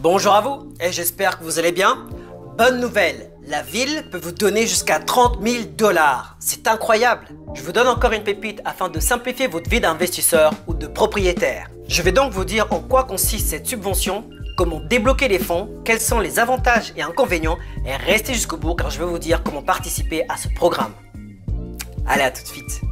Bonjour à vous et j'espère que vous allez bien. Bonne nouvelle, la ville peut vous donner jusqu'à 30 000 $. C'est incroyable. Je vous donne encore une pépite afin de simplifier votre vie d'investisseur ou de propriétaire. Je vais donc vous dire en quoi consiste cette subvention, comment débloquer les fonds, quels sont les avantages et inconvénients et restez jusqu'au bout car je vais vous dire comment participer à ce programme. Allez, à tout de suite.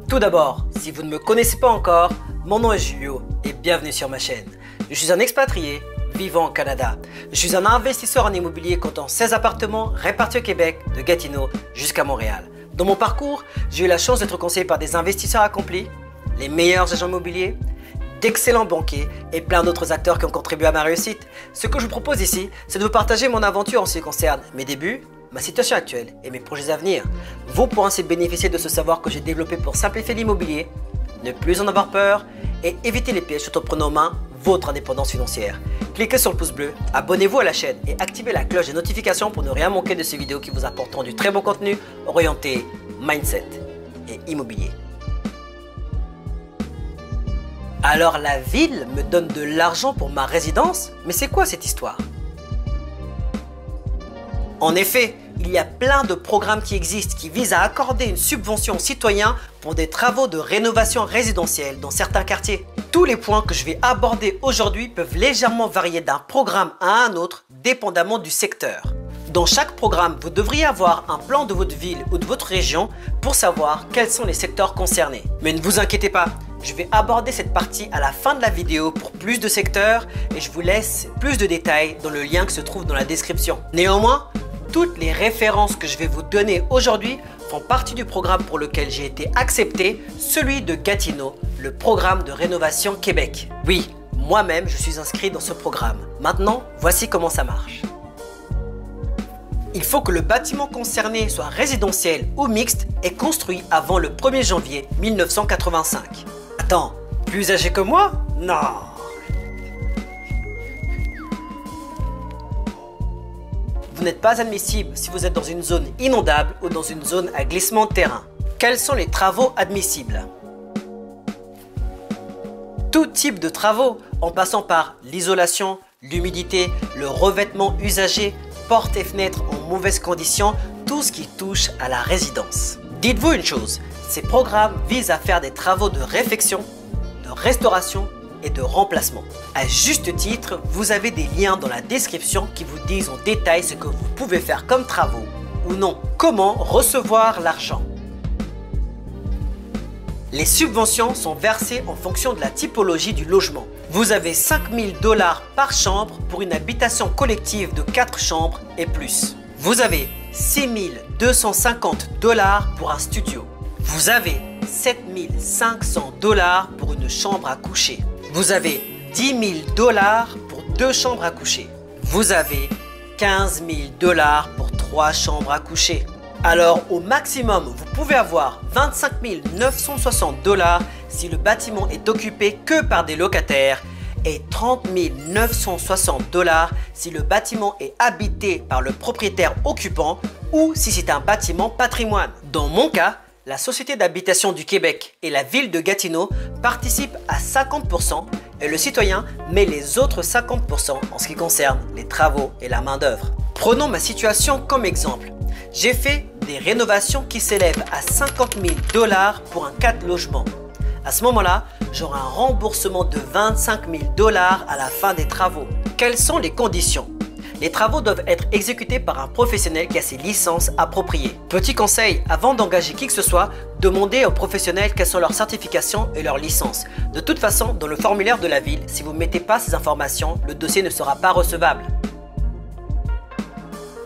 Tout d'abord, si vous ne me connaissez pas encore, mon nom est Julio et bienvenue sur ma chaîne. Je suis un expatrié vivant au Canada. Je suis un investisseur en immobilier comptant 16 appartements répartis au Québec, de Gatineau jusqu'à Montréal. Dans mon parcours, j'ai eu la chance d'être conseillé par des investisseurs accomplis, les meilleurs agents immobiliers, d'excellents banquiers et plein d'autres acteurs qui ont contribué à ma réussite. Ce que je vous propose ici, c'est de vous partager mon aventure en ce qui concerne mes débuts, ma situation actuelle et mes projets à venir. Vous pourrez ainsi bénéficier de ce savoir que j'ai développé pour simplifier l'immobilier, ne plus en avoir peur et éviter les pièges tout en prenant en main votre indépendance financière. Cliquez sur le pouce bleu, abonnez-vous à la chaîne et activez la cloche des notifications pour ne rien manquer de ces vidéos qui vous apporteront du très bon contenu orienté mindset et immobilier. Alors la ville me donne de l'argent pour ma résidence? Mais c'est quoi cette histoire? En effet, il y a plein de programmes qui existent qui visent à accorder une subvention aux citoyens pour des travaux de rénovation résidentielle dans certains quartiers. Tous les points que je vais aborder aujourd'hui peuvent légèrement varier d'un programme à un autre dépendamment du secteur. Dans chaque programme, vous devriez avoir un plan de votre ville ou de votre région pour savoir quels sont les secteurs concernés. Mais ne vous inquiétez pas, je vais aborder cette partie à la fin de la vidéo pour plus de secteurs et je vous laisse plus de détails dans le lien qui se trouve dans la description. Néanmoins, toutes les références que je vais vous donner aujourd'hui font partie du programme pour lequel j'ai été accepté, celui de Gatineau, le programme de rénovation Québec. Oui, moi-même je suis inscrit dans ce programme. Maintenant, voici comment ça marche. Il faut que le bâtiment concerné soit résidentiel ou mixte et construit avant le 1er janvier 1985. Attends, plus âgé que moi? Non! Vous n'êtes pas admissible si vous êtes dans une zone inondable ou dans une zone à glissement de terrain. Quels sont les travaux admissibles? Tout type de travaux, en passant par l'isolation, l'humidité, le revêtement usagé, portes et fenêtres en mauvaises conditions, tout ce qui touche à la résidence. Dites-vous une chose, ces programmes visent à faire des travaux de réfection, de restauration et de remplacement. À juste titre, vous avez des liens dans la description qui vous disent en détail ce que vous pouvez faire comme travaux ou non. Comment recevoir l'argent? Les subventions sont versées en fonction de la typologie du logement. Vous avez 5 000 $ par chambre pour une habitation collective de 4 chambres et plus. Vous avez 6 250 $ pour un studio. Vous avez 7 500 $ pour une chambre à coucher. Vous avez 10 000 $ pour 2 chambres à coucher. Vous avez 15 000 $ pour 3 chambres à coucher. Alors au maximum, vous pouvez avoir 25 960 $ si le bâtiment est occupé que par des locataires et 30 960 $ si le bâtiment est habité par le propriétaire occupant ou si c'est un bâtiment patrimoine. Dans mon cas, la Société d'habitation du Québec et la ville de Gatineau participent à 50% et le citoyen met les autres 50% en ce qui concerne les travaux et la main-d'œuvre. Prenons ma situation comme exemple. J'ai fait des rénovations qui s'élèvent à 50 000 $ pour un 4 logements. À ce moment-là, j'aurai un remboursement de 25 000 $ à la fin des travaux. Quelles sont les conditions? Les travaux doivent être exécutés par un professionnel qui a ses licences appropriées. Petit conseil, avant d'engager qui que ce soit, demandez aux professionnels quelles sont leurs certifications et leurs licences. De toute façon, dans le formulaire de la ville, si vous ne mettez pas ces informations, le dossier ne sera pas recevable.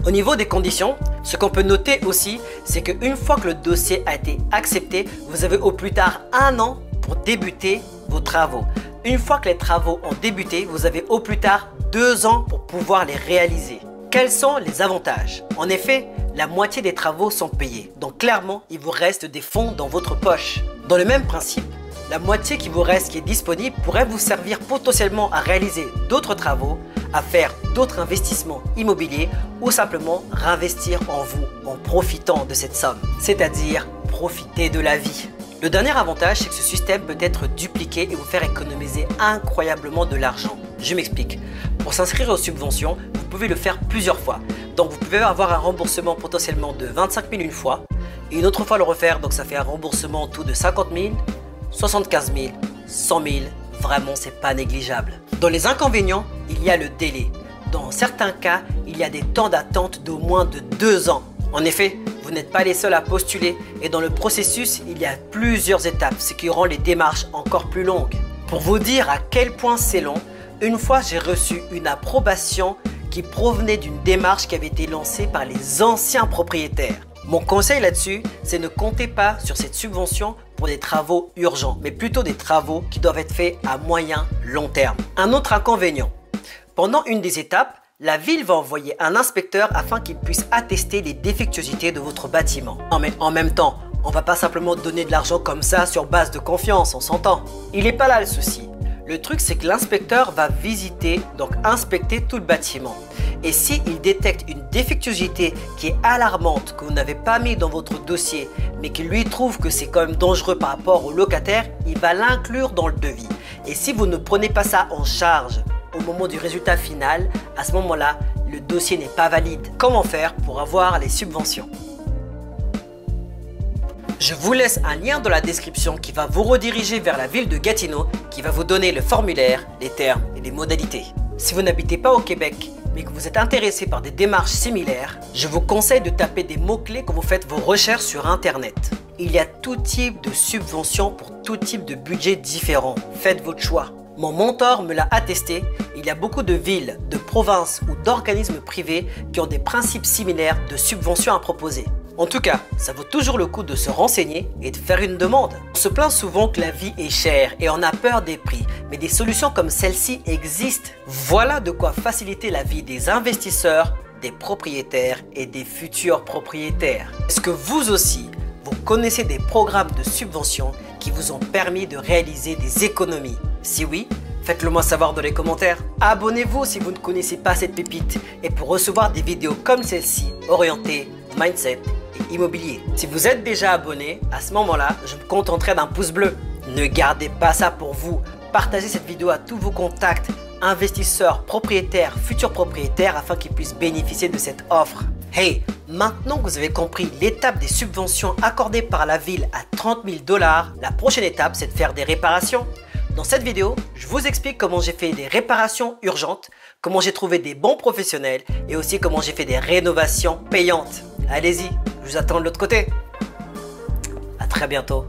Au niveau des conditions, ce qu'on peut noter aussi, c'est qu'une fois que le dossier a été accepté, vous avez au plus tard 1 an pour débuter vos travaux. Une fois que les travaux ont débuté, vous avez au plus tard 2 ans pour pouvoir les réaliser. Quels sont les avantages? En effet, la moitié des travaux sont payés. Donc clairement, il vous reste des fonds dans votre poche. Dans le même principe, la moitié qui vous reste qui est disponible pourrait vous servir potentiellement à réaliser d'autres travaux, à faire d'autres investissements immobiliers ou simplement réinvestir en vous en profitant de cette somme. C'est-à-dire profiter de la vie. Le dernier avantage, c'est que ce système peut être dupliqué et vous faire économiser incroyablement de l'argent. Je m'explique. Pour s'inscrire aux subventions, vous pouvez le faire plusieurs fois. Donc vous pouvez avoir un remboursement potentiellement de 25 000 une fois et une autre fois le refaire, donc ça fait un remboursement en tout de 50 000, 75 000, 100 000. Vraiment, c'est pas négligeable. Dans les inconvénients, il y a le délai. Dans certains cas, il y a des temps d'attente d'au moins de 2 ans. En effet, vous n'êtes pas les seuls à postuler et dans le processus, il y a plusieurs étapes, ce qui rend les démarches encore plus longues. Pour vous dire à quel point c'est long, une fois j'ai reçu une approbation qui provenait d'une démarche qui avait été lancée par les anciens propriétaires. Mon conseil là-dessus, c'est ne comptez pas sur cette subvention pour des travaux urgents, mais plutôt des travaux qui doivent être faits à moyen long terme. Un autre inconvénient, pendant une des étapes, la ville va envoyer un inspecteur afin qu'il puisse attester les défectuosités de votre bâtiment. Non mais en même temps, on va pas simplement donner de l'argent comme ça sur base de confiance, on s'entend. Il n'est pas là le souci. Le truc, c'est que l'inspecteur va visiter, donc inspecter tout le bâtiment. Et s'il détecte une défectuosité qui est alarmante, que vous n'avez pas mis dans votre dossier, mais qu'il lui trouve que c'est quand même dangereux par rapport au locataire, il va l'inclure dans le devis. Et si vous ne prenez pas ça en charge au moment du résultat final, à ce moment-là, le dossier n'est pas valide. Comment faire pour avoir les subventions ? Je vous laisse un lien dans la description qui va vous rediriger vers la ville de Gatineau qui va vous donner le formulaire, les termes et les modalités. Si vous n'habitez pas au Québec mais que vous êtes intéressé par des démarches similaires, je vous conseille de taper des mots-clés quand vous faites vos recherches sur Internet. Il y a tout type de subventions pour tout type de budget différents. Faites votre choix. Mon mentor me l'a attesté, il y a beaucoup de villes, de provinces ou d'organismes privés qui ont des principes similaires de subventions à proposer. En tout cas, ça vaut toujours le coup de se renseigner et de faire une demande. On se plaint souvent que la vie est chère et on a peur des prix, mais des solutions comme celle-ci existent. Voilà de quoi faciliter la vie des investisseurs, des propriétaires et des futurs propriétaires. Est-ce que vous aussi, vous connaissez des programmes de subvention qui vous ont permis de réaliser des économies? Si oui, faites-le moi savoir dans les commentaires. Abonnez-vous si vous ne connaissez pas cette pépite et pour recevoir des vidéos comme celle-ci orientées mindset et immobilier. Si vous êtes déjà abonné, à ce moment-là, je me contenterai d'un pouce bleu. Ne gardez pas ça pour vous. Partagez cette vidéo à tous vos contacts, investisseurs, propriétaires, futurs propriétaires afin qu'ils puissent bénéficier de cette offre. Hey, maintenant que vous avez compris l'étape des subventions accordées par la ville à 30 000 $, la prochaine étape, c'est de faire des réparations. Dans cette vidéo, je vous explique comment j'ai fait des réparations urgentes, comment j'ai trouvé des bons professionnels et aussi comment j'ai fait des rénovations payantes. Allez-y, je vous attends de l'autre côté. À très bientôt.